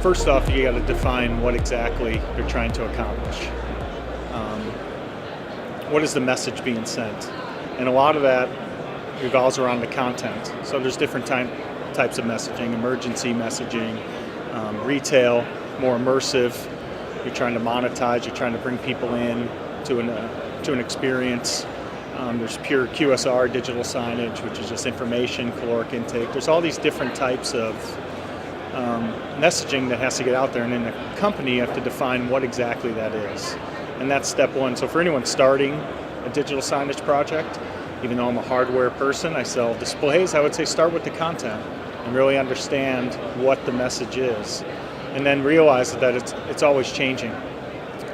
First off, you got to define what exactly you're trying to accomplish. What is the message being sent? And a lot of that revolves around the content. So there's different types of messaging: emergency messaging, retail, more immersive. You're trying to monetize. You're trying to bring people in to an experience. There's pure QSR, digital signage, which is just information, caloric intake. There's all these different types of messaging that has to get out there, and in a company you have to define what exactly that is. And that's step one. So for anyone starting a digital signage project, even though I'm a hardware person, I sell displays, I would say start with the content and really understand what the message is. And then realize that it's always changing.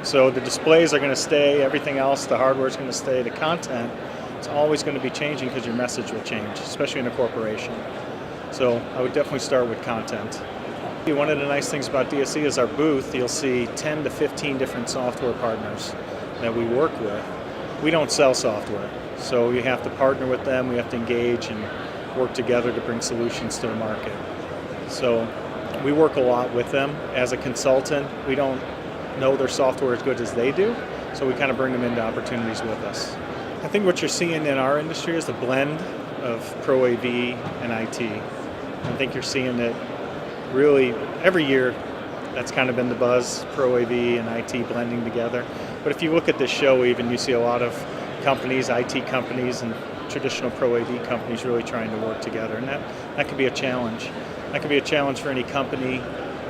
So the displays are going to stay, everything else, the hardware is going to stay, the content, it's always going to be changing because your message will change, especially in a corporation. So I would definitely start with content. One of the nice things about DSE is our booth. You'll see 10 to 15 different software partners that we work with. We don't sell software, so you have to partner with them. We have to engage and work together to bring solutions to the market. So we work a lot with them. As a consultant, we don't know their software as good as they do, so we kind of bring them into opportunities with us. I think what you're seeing in our industry is a blend of Pro AV and IT. I think you're seeing it really every year. That's kind of been the buzz, Pro AV and IT blending together. But if you look at this show even, you see a lot of companies, IT companies and traditional Pro AV companies really trying to work together, and that could be a challenge. That could be a challenge for any company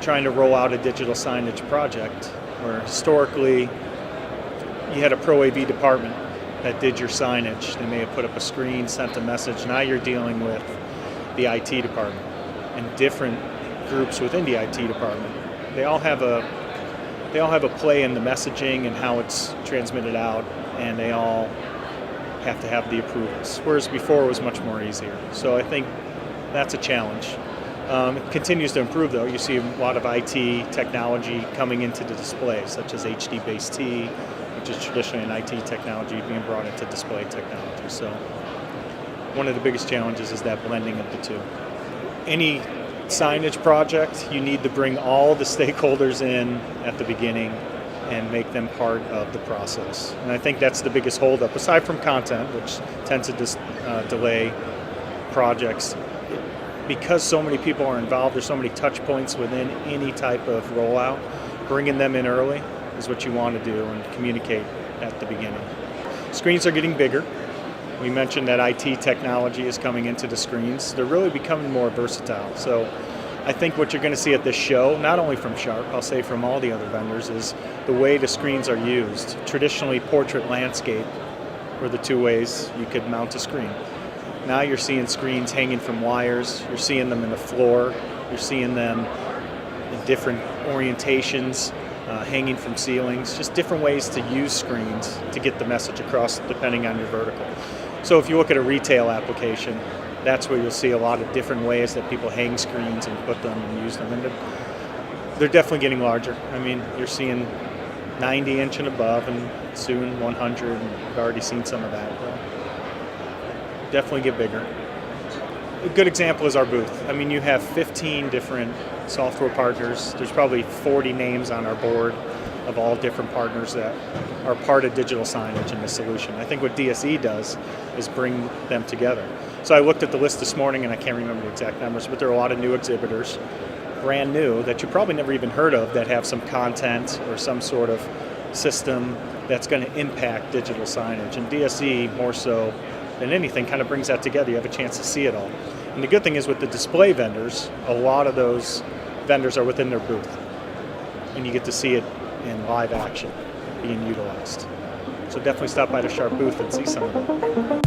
trying to roll out a digital signage project, where historically you had a Pro AV department that did your signage. They may have put up a screen, sent a message. Now you're dealing with the IT department and different groups within the IT department. They all have a play in the messaging and how it's transmitted out, and they all have to have the approvals, whereas before it was much more easier. So I think that's a challenge. It continues to improve though. You see a lot of IT technology coming into the display, such as HD-based T, which is traditionally an IT technology being brought into display technology. So one of the biggest challenges is that blending of the two. Any signage project, you need to bring all the stakeholders in at the beginning and make them part of the process. And I think that's the biggest holdup, aside from content, which tends to delay projects. Because so many people are involved, there's so many touch points within any type of rollout, bringing them in early is what you want to do and communicate at the beginning. Screens are getting bigger. We mentioned that IT technology is coming into the screens. They're really becoming more versatile. So I think what you're going to see at this show, not only from Sharp, I'll say from all the other vendors, is the way the screens are used. Traditionally, portrait landscape were the two ways you could mount a screen. Now you're seeing screens hanging from wires. You're seeing them in the floor. You're seeing them in different orientations, hanging from ceilings. Just different ways to use screens to get the message across depending on your vertical. So if you look at a retail application, that's where you'll see a lot of different ways that people hang screens and put them and use them. And they're definitely getting larger. I mean, you're seeing 90-inch and above, and soon 100, and we've already seen some of that. They'll definitely get bigger. A good example is our booth. I mean, you have 15 different software partners. There's probably 40 names on our board of all different partners that are part of digital signage in the solution. I think what DSE does is bring them together. So I looked at the list this morning, and I can't remember the exact numbers, but there are a lot of new exhibitors, brand new, that you probably never even heard of, that have some content or some sort of system that's going to impact digital signage. And DSE, more so than anything, kind of brings that together. You have a chance to see it all. And the good thing is with the display vendors, a lot of those vendors are within their booth, and you get to see it in live action being utilized. So definitely stop by the Sharp booth and see some of them.